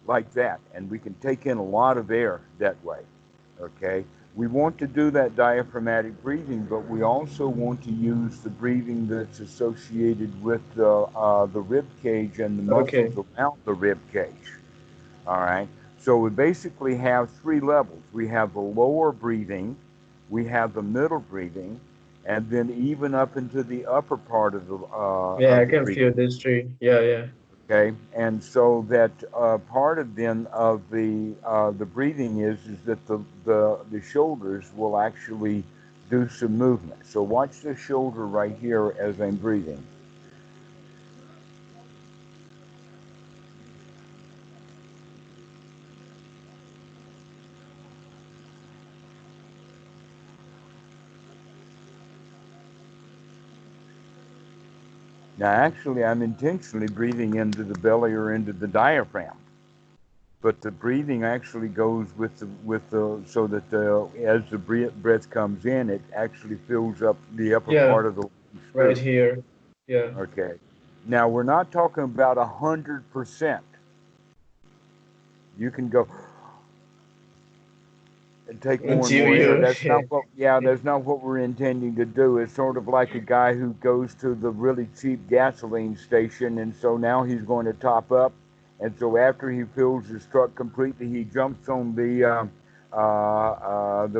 like that, and we can take in a lot of air that way. Okay, We want to do that diaphragmatic breathing, but we also want to use the breathing that's associated with the rib cage and the muscles Okay. around the rib cage. All right. So we basically have three levels. We have the lower breathing, we have the middle breathing, and then even up into the upper part Yeah, I of the can breathing. feel this tree. Yeah, yeah. Okay, and so that part of then of the breathing is that the shoulders will actually do some movement. So watch the shoulder right here as I'm breathing. Now, actually, I'm intentionally breathing into the belly or into the diaphragm, but the breathing actually goes with the so that as the breath comes in, it actually fills up the upper Yeah, part of the lungs right too. here. Yeah. Okay. Now we're not talking about 100%. You can go and take more and Until more air. you, That's not what. Yeah, yeah. that's not what we're intending to do. It's sort of like a guy who goes to the really cheap gasoline station, and so now he's going to top up, and so after he fills his truck completely, he jumps on the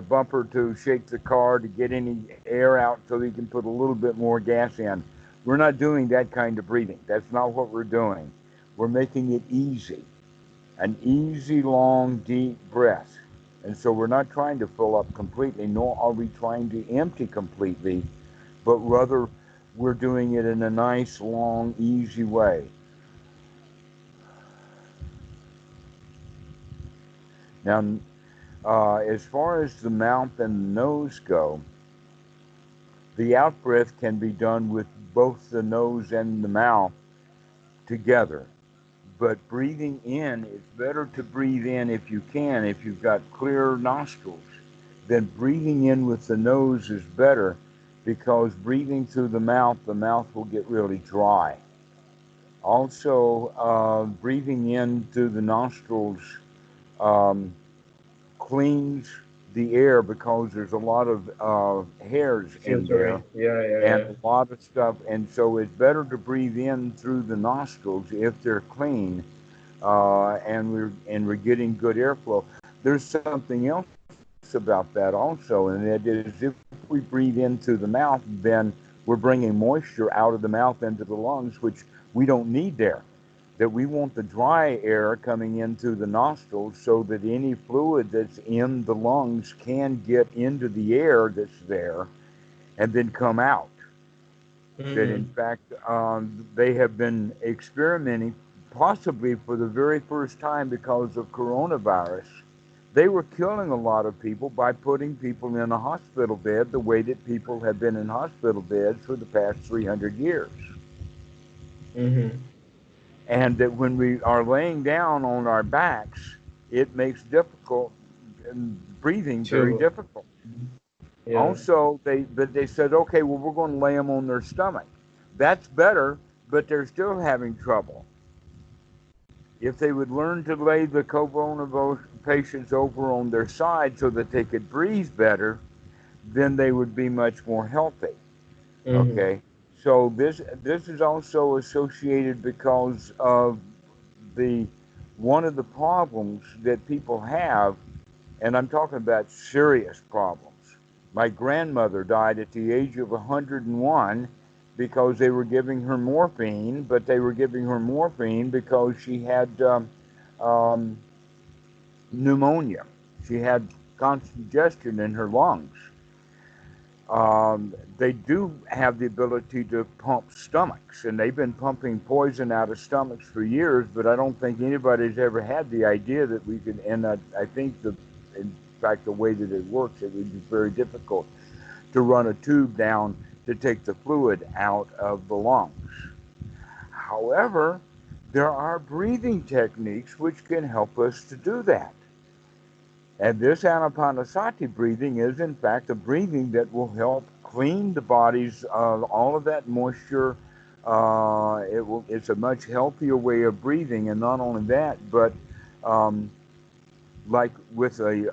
bumper to shake the car to get any air out so he can put a little bit more gas in. We're not doing that kind of breathing. That's not what we're doing. We're making it easy, an easy, long, deep breath. And so we're not trying to fill up completely, nor are we trying to empty completely, but rather we're doing it in a nice, long, easy way. Now, as far as the mouth and the nose go, the out breath can be done with both the nose and the mouth together. But breathing in, it's better to breathe in if you can, if you've got clear nostrils. Then breathing in with the nose is better because breathing through the mouth will get really dry. Also, breathing in through the nostrils um, cleans the air because there's a lot of hairs in there Filtering. Yeah, yeah, and yeah. a lot of stuff. And so it's better to breathe in through the nostrils if they're clean and we're getting good airflow. There's something else about that also, and that is if we breathe in through the mouth, then we're bringing moisture out of the mouth into the lungs, which we don't need there. That we want the dry air coming in through the nostrils so that any fluid that's in the lungs can get into the air that's there and then come out. That in Mm-hmm. fact they have been experimenting, possibly for the very first time because of coronavirus. They were killing a lot of people by putting people in a hospital bed the way that people have been in hospital beds for the past 300 years. Mm-hmm. And that when we are laying down on our backs, it makes difficult breathing very Two. difficult. Yeah. Also, they said, okay, well, we're going to lay them on their stomach. That's better, but they're still having trouble. If they would learn to lay the coronavirus patients over on their side so that they could breathe better, then they would be much more healthy. Mm-hmm. Okay, so this is also associated because of the one of the problems that people have, and I'm talking about serious problems. My grandmother died at the age of 101 because they were giving her morphine, but they were giving her morphine because she had um, pneumonia. She had congestion in her lungs. They do have the ability to pump stomachs, and they've been pumping poison out of stomachs for years. But I don't think anybody's ever had the idea that we could. And I think in fact, the way that it works, it would be very difficult to run a tube down to take the fluid out of the lungs. However, there are breathing techniques which can help us to do that. And this anapanasati breathing is, in fact, a breathing that will help clean the body's all of that moisture. It's a much healthier way of breathing, and not only that, but um, like with a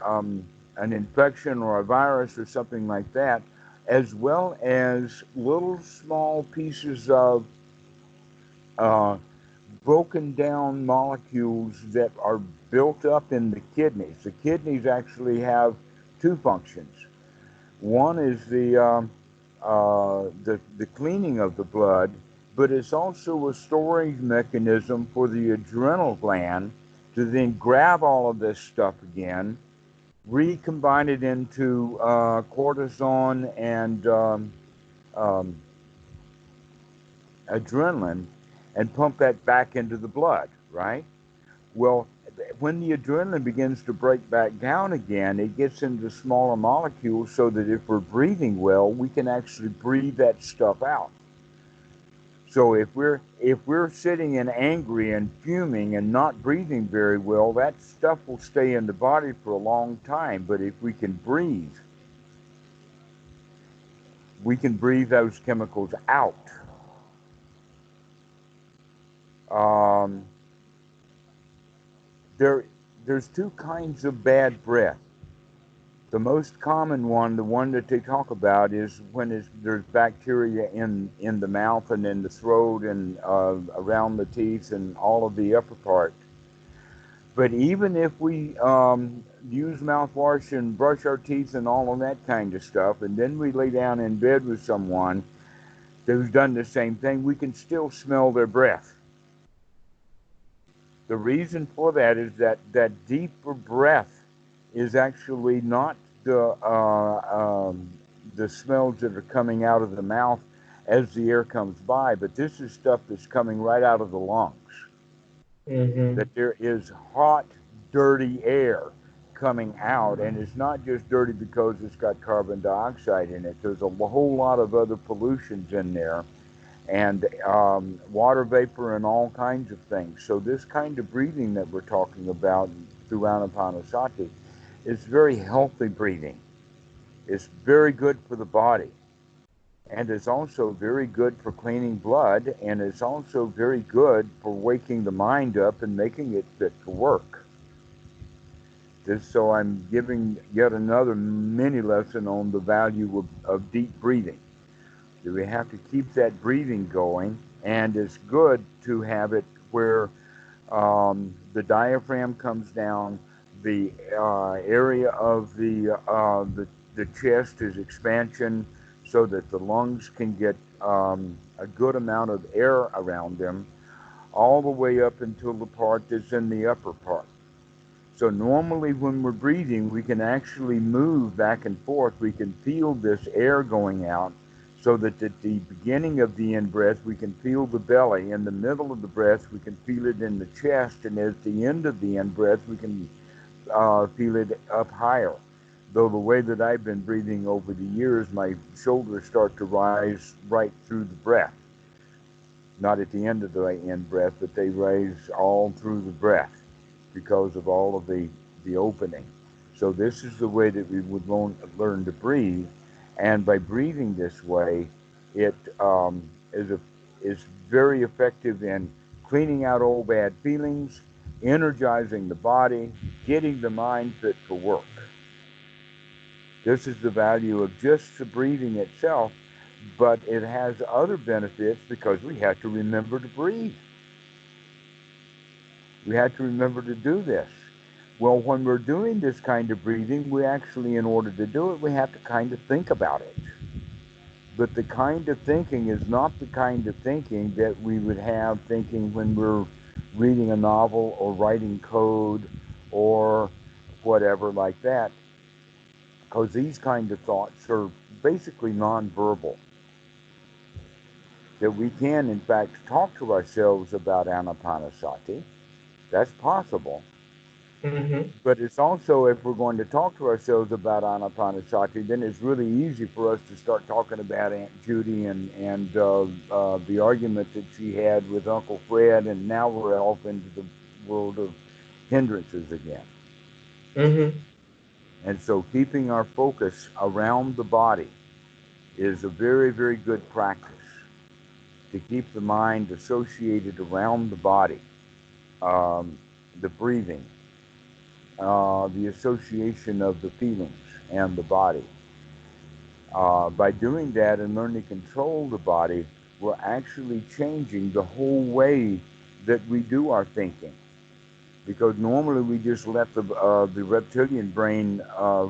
an infection or a virus or something like that, as well as little small pieces of uh, broken down molecules that are built up in the kidneys. The kidneys actually have two functions. One is the cleaning of the blood, but it's also a storage mechanism for the adrenal gland to then grab all of this stuff again, recombine it into cortisone and um, adrenaline, and pump that back into the blood, right? Well, when the adrenaline begins to break back down again, it gets into smaller molecules so that if we're breathing well, we can actually breathe that stuff out. So if we're sitting and angry and fuming and not breathing very well, that stuff will stay in the body for a long time. But if we can breathe those chemicals out. Um, there, there's two kinds of bad breath. The most common one, the one that they talk about, is when there's bacteria in the mouth and in the throat and around the teeth and all of the upper part. But even if we use mouthwash and brush our teeth and all of that kind of stuff, and then we lay down in bed with someone who's done the same thing, we can still smell their breath. The reason for that is that deeper breath is actually not the smells that are coming out of the mouth as the air comes by, but this is stuff that's coming right out of the lungs. Mm-hmm. That there is hot, dirty air coming out, and it's not just dirty because it's got carbon dioxide in it. There's a whole lot of other pollutions in there, and water vapor and all kinds of things. So this kind of breathing that we're talking about through Anapanasati is very healthy breathing. It's very good for the body. And it's also very good for cleaning blood, and it's also very good for waking the mind up and making it fit for work. So I'm giving yet another mini lesson on the value of deep breathing. We have to keep that breathing going, and it's good to have it where the diaphragm comes down, the area of the chest is expansion, so that the lungs can get a good amount of air around them, all the way up until the part that's in the upper part. So normally when we're breathing, we can actually move back and forth. We can feel this air going out, so that at the beginning of the in-breath, we can feel the belly. In the middle of the breath, we can feel it in the chest. And at the end of the in-breath, we can feel it up higher. Though the way that I've been breathing over the years, my shoulders start to rise right through the breath. Not at the end of the in-breath, but they rise all through the breath because of all of the opening. So this is the way that we would learn to breathe. And by breathing this way, it is very effective in cleaning out old bad feelings, energizing the body, getting the mind fit for work. This is the value of just the breathing itself, but it has other benefits because we have to remember to breathe. We have to remember to do this. Well, when we're doing this kind of breathing, we actually, in order to do it, we have to kind of think about it. But the kind of thinking is not the kind of thinking that we would have thinking when we're reading a novel or writing code or whatever like that. Because these kind of thoughts are basically nonverbal. That we can, in fact, talk to ourselves about anapanasati. That's possible. Mm-hmm. But it's also, if we're going to talk to ourselves about anapanasati, then it's really easy for us to start talking about Aunt Judy and the argument that she had with Uncle Fred, and now we're off into the world of hindrances again. Mm-hmm. And so keeping our focus around the body is a very, very good practice to keep the mind associated around the body, the breathing. the association of the feelings and the body. By doing that and learning to control the body, we're actually changing the whole way that we do our thinking. Because normally we just let the reptilian brain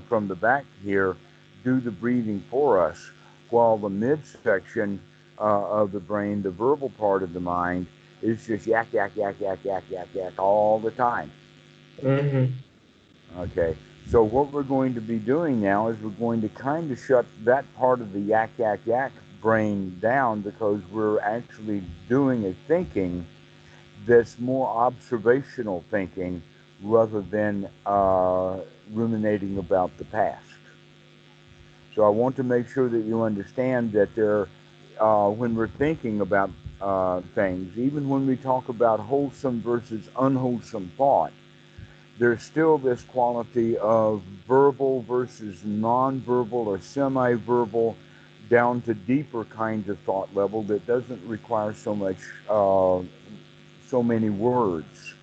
from the back here do the breathing for us, while the midsection of the brain, the verbal part of the mind, is just yak yak yak yak yak yak yak all the time. Mm-hmm. Okay, so what we're going to be doing now is we're going to kind of shut that part of the yak yak yak brain down, because we're actually doing a thinking that's more observational thinking rather than ruminating about the past. So I want to make sure that you understand that when we're thinking about things, even when we talk about wholesome versus unwholesome thought, there's still this quality of verbal versus nonverbal or semi-verbal, down to deeper kinds of thought level that doesn't require so many words.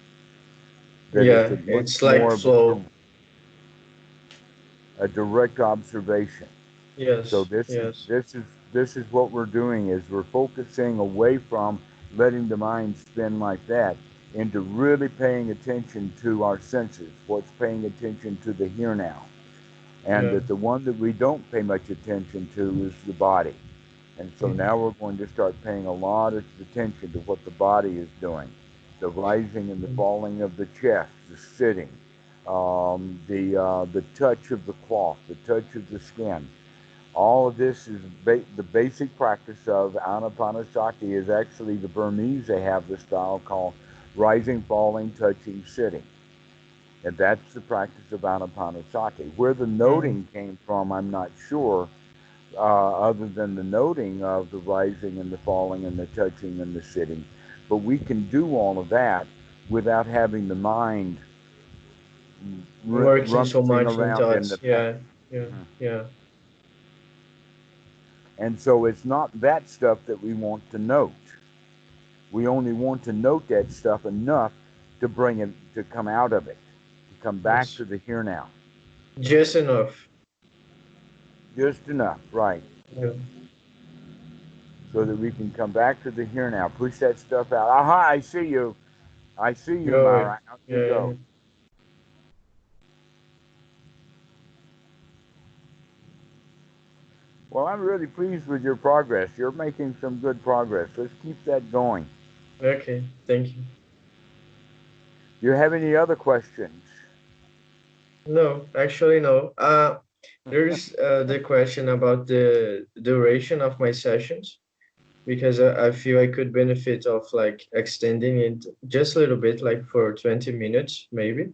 That it's Yeah, a much it's like more of flow. a direct observation. So Yes, this is yes. this is this is what we're doing, is we're focusing away from letting the mind spin like that, into really paying attention to our senses, what's paying attention to the here now. And Yeah. that the one that we don't pay much attention to is the body. And so Mm. now we're going to start paying a lot of attention to what the body is doing, the rising and the Mm. falling of the chest, the sitting, the touch of the cloth, the touch of the skin. All of this is the basic practice of Anapanasati. Is actually the Burmese, they have the style called rising, falling, touching, sitting. And that's the practice of Anapanasati. Where the Mm. noting came from, I'm not sure, other than the noting of the rising and the falling and the touching and the sitting. But we can do all of that without having the mind Working so rummaging much in around in the thoughts. past. Yeah, yeah, yeah. And so it's not that stuff that we want to note. We only want to note that stuff enough to bring it, to come out of it, to come back Yes. to the here now. Just enough. Just enough, right? Yeah. So that we can come back to the here now. Push that stuff out. Aha, I see you. I see you, Go away. Myra. Out you Yeah, yeah. go. Well, I'm really pleased with your progress. You're making some good progress. Let's keep that going. Okay, thank you. Do you have any other questions? No, actually, no. There's the question about the duration of my sessions, because I feel I could benefit of like extending it just a little bit, like for 20 minutes, maybe.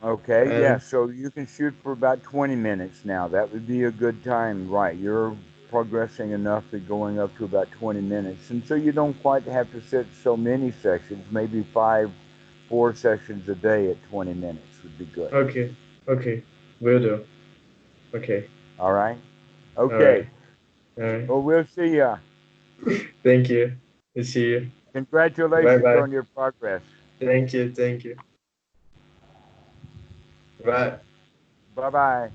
Okay, yeah, And so you can shoot for about 20 minutes now. That would be a good time, right? You're progressing enough that going up to about 20 minutes. And so you don't quite have to sit so many sessions, maybe four sessions a day at 20 minutes would be good. okay, okay, will do. Okay, All right? all Okay, right, all right. well, we'll see ya. Thank you. We'll see you. Bye Congratulations bye. on your progress. Thank you. Thank you. Bye. Bye bye.